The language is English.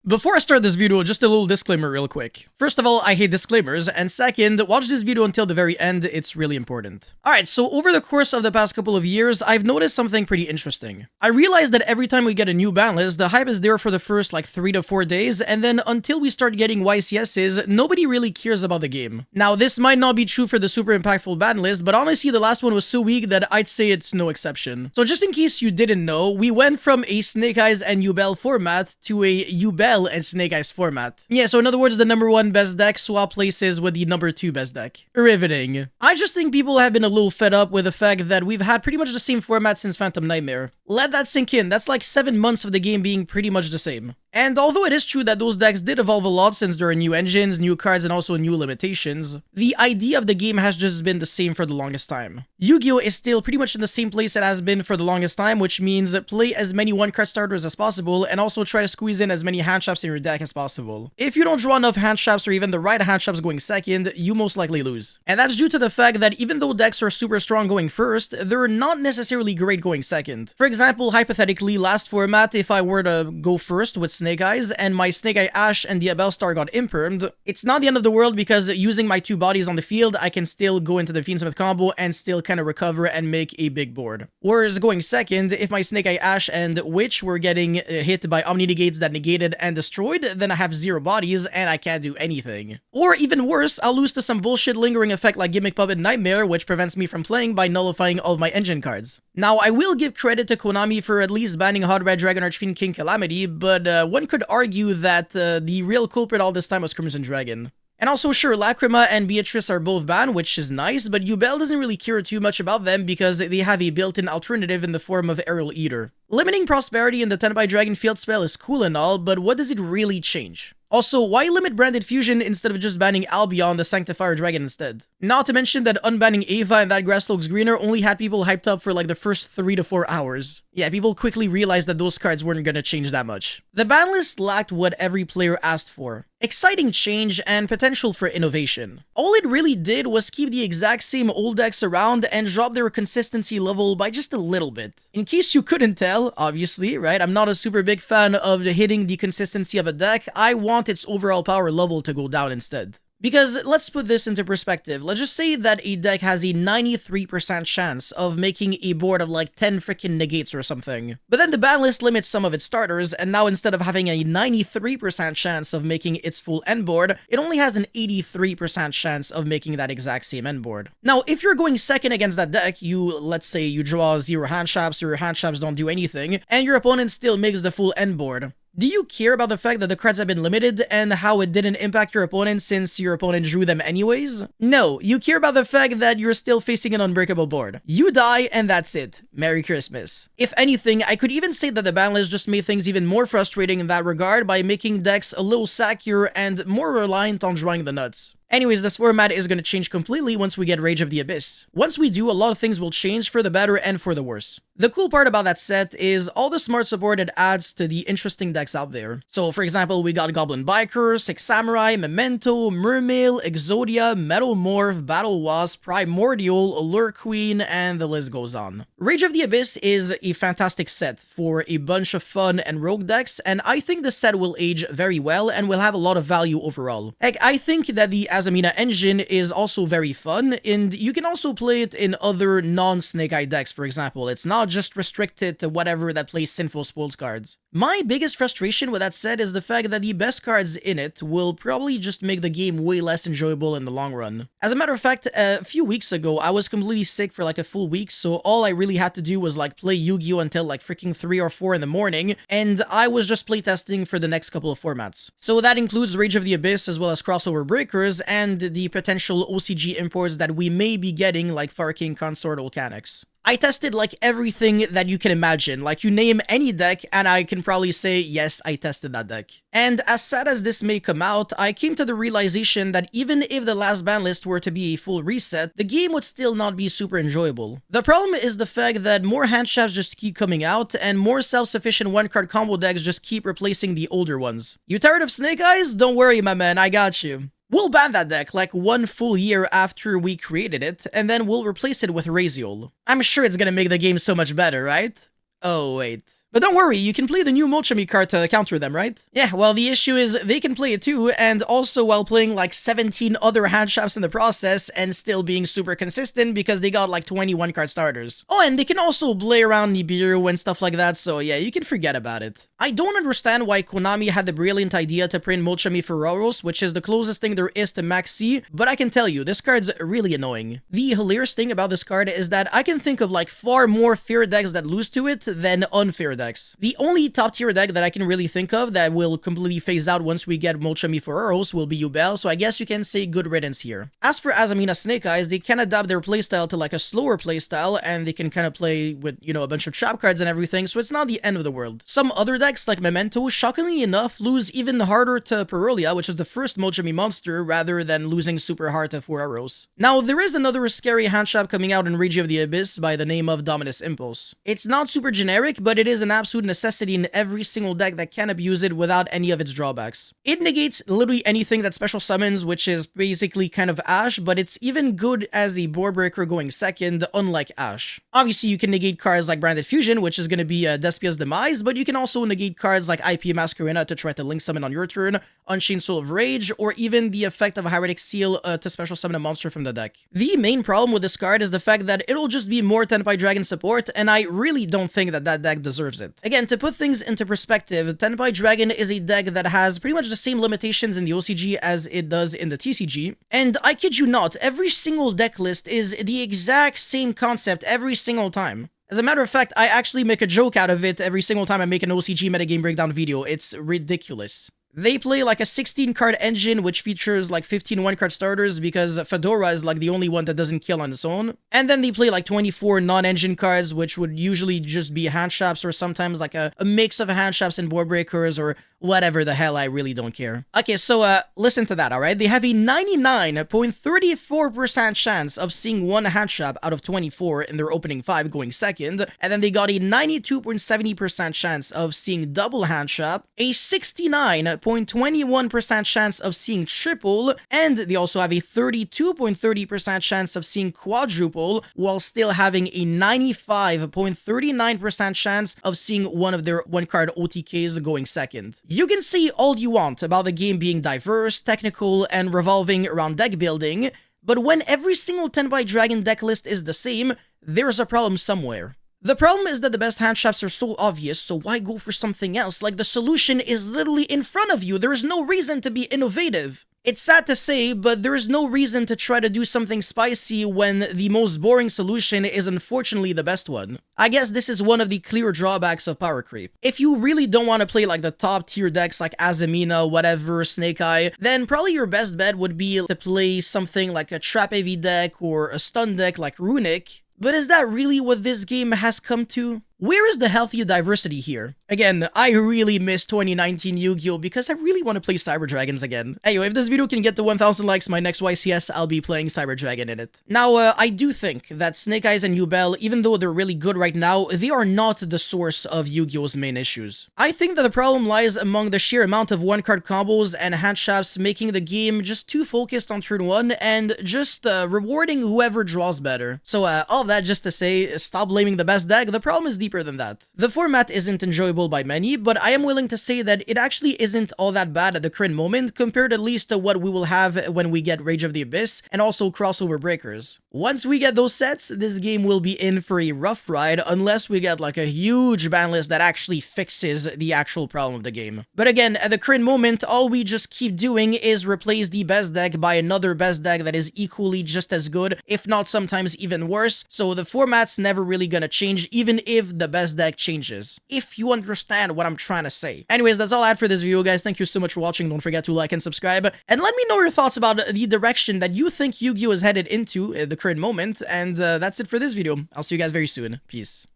Before I start this video, just a little disclaimer real quick. First of all, I hate disclaimers, and second, watch this video until the very end, it's really important. Alright, so over the course of the past couple of years, I've noticed something pretty interesting. I realized that every time we get a new ban list, the hype is there for the first like 3 to 4 days, and then until we start getting YCSs, nobody really cares about the game. Now, this might not be true for the super impactful ban list, but honestly, the last one was so weak that I'd say it's no exception. So just in case you didn't know, we went from a Snake Eyes and Yubel format to a Yubel and Snake Eyes format. Yeah, so in other words, the number 1 best deck swap places with the number 2 best deck. Riveting. I just think people have been a little fed up with the fact that we've had pretty much the same format since Phantom Nightmare. Let that sink in. That's like 7 months of the game being pretty much the same. And although it is true that those decks did evolve a lot since there are new engines, new cards, and also new limitations, the idea of the game has just been the same for the longest time. Yu-Gi-Oh! Is still pretty much in the same place it has been for the longest time, which means play as many one-card starters as possible, and also try to squeeze in as many hand traps in your deck as possible. If you don't draw enough hand traps or even the right hand traps going second, you most likely lose. And that's due to the fact that even though decks are super strong going first, they're not necessarily great going second. For example, hypothetically, last format, if I were to go first with Snake Eyes, and my Snake Eye Ash and the Abel Star got impermed, it's not the end of the world because using my 2 bodies on the field, I can still go into the Fiendsmith combo and still kind of recover and make a big board. Whereas going second, if my Snake Eye Ash and Witch were getting hit by Omni Negates that negated and destroyed, then I have 0 bodies and I can't do anything. Or even worse, I'll lose to some bullshit lingering effect like Gimmick Puppet Nightmare, which prevents me from playing by nullifying all of my engine cards. Now, I will give credit to Konami for at least banning Hot Red Dragon Archfiend King Calamity, but one could argue that the real culprit all this time was Crimson Dragon. And also, sure, Lacrima and Beatrice are both banned, which is nice, but Yubel doesn't really care too much about them because they have a built-in alternative in the form of Aerial Eater. Limiting Prosperity in the 10 by Dragon field spell is cool and all, but what does it really change? Also, why limit Branded Fusion instead of just banning Albion, the Sanctifier Dragon, instead? Not to mention that unbanning Ava and that Grass Looks Greener only had people hyped up for like the first 3 to 4 hours. Yeah, people quickly realized that those cards weren't gonna change that much. The ban list lacked what every player asked for. Exciting change and potential for innovation. All it really did was keep the exact same old decks around and drop their consistency level by just a little bit. In case you couldn't tell, obviously, right, I'm not a super big fan of hitting the consistency of a deck. I want its overall power level to go down instead. Because let's put this into perspective. Let's just say that a deck has a 93% chance of making a board of like 10 freaking negates or something. But then the ban list limits some of its starters, and now instead of having a 93% chance of making its full end board, it only has an 83% chance of making that exact same end board. Now, if you're going second against that deck, let's say you draw 0 hand traps, or your hand traps don't do anything, and your opponent still makes the full end board. Do you care about the fact that the cards have been limited and how it didn't impact your opponent since your opponent drew them anyways? No, you care about the fact that you're still facing an unbreakable board. You die and that's it. Merry Christmas. If anything, I could even say that the ban list just made things even more frustrating in that regard by making decks a little sackier and more reliant on drawing the nuts. Anyways, this format is going to change completely once we get Rage of the Abyss. Once we do, a lot of things will change for the better and for the worse. The cool part about that set is all the smart support it adds to the interesting decks out there. So, for example, we got Goblin Biker, Six Samurai, Memento, Mermail, Exodia, Metal Morph, Battle Wasp, Primordial, Allure Queen, and the list goes on. Rage of the Abyss is a fantastic set for a bunch of fun and rogue decks, and I think the set will age very well and will have a lot of value overall. Heck, I think that the Azamina engine is also very fun, and you can also play it in other non-Snake Eye decks, for example. It's not just restricted to whatever that plays Sinful Spoils cards. My biggest frustration with that set is the fact that the best cards in it will probably just make the game way less enjoyable in the long run. As a matter of fact, a few weeks ago, I was completely sick for like a full week, so all I really had to do was like play Yu-Gi-Oh! Until like freaking 3 or 4 in the morning, and I was just playtesting for the next couple of formats. So that includes Rage of the Abyss as well as Crossover Breakers and the potential OCG imports that we may be getting like Fire King Consort Volcanics. I tested like everything that you can imagine, like you name any deck and I can probably say, yes, I tested that deck. And as sad as this may come out, I came to the realization that even if the last ban list were to be a full reset, the game would still not be super enjoyable. The problem is the fact that more handshafts just keep coming out and more self-sufficient one-card combo decks just keep replacing the older ones. You tired of Snake Eyes? Don't worry, my man, I got you. We'll ban that deck like 1 full year after we created it, and then we'll replace it with Raziel. I'm sure it's gonna make the game so much better, right? Oh, wait. But don't worry, you can play the new Molchami card to counter them, right? Yeah, well, the issue is they can play it too, and also while playing like 17 other hand traps in the process and still being super consistent because they got like 21 card starters. Oh, and they can also play around Nibiru and stuff like that, so yeah, you can forget about it. I don't understand why Konami had the brilliant idea to print Molchami Ferraros, which is the closest thing there is to Max C, but I can tell you, this card's really annoying. The hilarious thing about this card is that I can think of like far more fair decks that lose to it than unfair decks. The only top tier deck that I can really think of that will completely phase out once we get Molchami Ferraros will be Yubel, so I guess you can say good riddance here. As for Azamina Snake Eyes, they can adapt their playstyle to like a slower playstyle, and they can kind of play with, you know, a bunch of trap cards and everything, so it's not the end of the world. Some other decks like Memento, shockingly enough, lose even harder to Perulia, which is the first Molchami monster, rather than losing super hard to Ferraros. Now, there is another scary hand trap coming out in Rage of the Abyss by the name of Dominus Impulse. It's not super generic, but it is an absolute necessity in every single deck that can abuse it without any of its drawbacks. It negates literally anything that special summons, which is basically kind of Ash, but it's even good as a board breaker going second, unlike Ash. Obviously, you can negate cards like Branded Fusion, which is going to be Despia's Demise, but you can also negate cards like IP Masquerena to try to link summon on your turn, Unchained Soul of Rage, or even the effect of Hieratic Seal to special summon a monster from the deck. The main problem with this card is the fact that it'll just be more Tenpai Dragon support, and I really don't think that that deck deserves it. Again, to put things into perspective, Tenpai Dragon is a deck that has pretty much the same limitations in the OCG as it does in the TCG, and I kid you not, every single deck list is the exact same concept every single time. As a matter of fact, I actually make a joke out of it every single time I make an OCG metagame breakdown video. It's ridiculous. They play like a 16 card engine which features like 15 1-card starters because Fedora is like the only one that doesn't kill on its own. And then they play like 24 non-engine cards which would usually just be hand traps or sometimes like a mix of hand traps and board breakers or whatever the hell, I really don't care. Okay, so listen to that, alright? They have a 99.34% chance of seeing one hand trap out of 24 in their opening 5 going second, and then they got a 92.70% chance of seeing double hand trap, a 69.21% chance of seeing triple, and they also have a 32.30% chance of seeing quadruple, while still having a 95.39% chance of seeing one of their 1-card OTKs going second. You can say all you want about the game being diverse, technical, and revolving around deck building, but when every single Tenpai Dragon deck list is the same, there's a problem somewhere. The problem is that the best hand traps are so obvious, so why go for something else? Like, the solution is literally in front of you. There's no reason to be innovative. It's sad to say, but there is no reason to try to do something spicy when the most boring solution is unfortunately the best one. I guess this is one of the clear drawbacks of power creep. If you really don't want to play like the top tier decks like Azamina, whatever, Snake Eye, then probably your best bet would be to play something like a trap heavy deck or a stun deck like Runic. But is that really what this game has come to? Where is the healthy diversity here? Again, I really miss 2019 Yu-Gi-Oh! Because I really want to play Cyber Dragons again. Anyway, if this video can get to 1,000 likes, my next YCS, I'll be playing Cyber Dragon in it. Now, I do think that Snake Eyes and Yubel, even though they're really good right now, they are not the source of Yu-Gi-Oh's main issues. I think that the problem lies among the sheer amount of 1-card combos and hand traps making the game just too focused on turn 1 and just rewarding whoever draws better. So, all that just to say, stop blaming the best deck. The problem is deeper than that. The format isn't enjoyable by many, but I am willing to say that it actually isn't all that bad at the current moment, compared at least to what we will have when we get Rage of the Abyss and also Crossover Breakers. Once we get those sets, this game will be in for a rough ride unless we get like a huge ban list that actually fixes the actual problem of the game. But again, at the current moment, all we just keep doing is replace the best deck by another best deck that is equally just as good, if not sometimes even worse, so the format's never really gonna change even if the best deck changes, if you understand what I'm trying to say. Anyways, that's all I had for this video, guys. Thank you so much for watching. Don't forget to like and subscribe, and let me know your thoughts about the direction that you think Yu-Gi-Oh is headed into at the current moment, and that's it for this video. I'll see you guys very soon. Peace.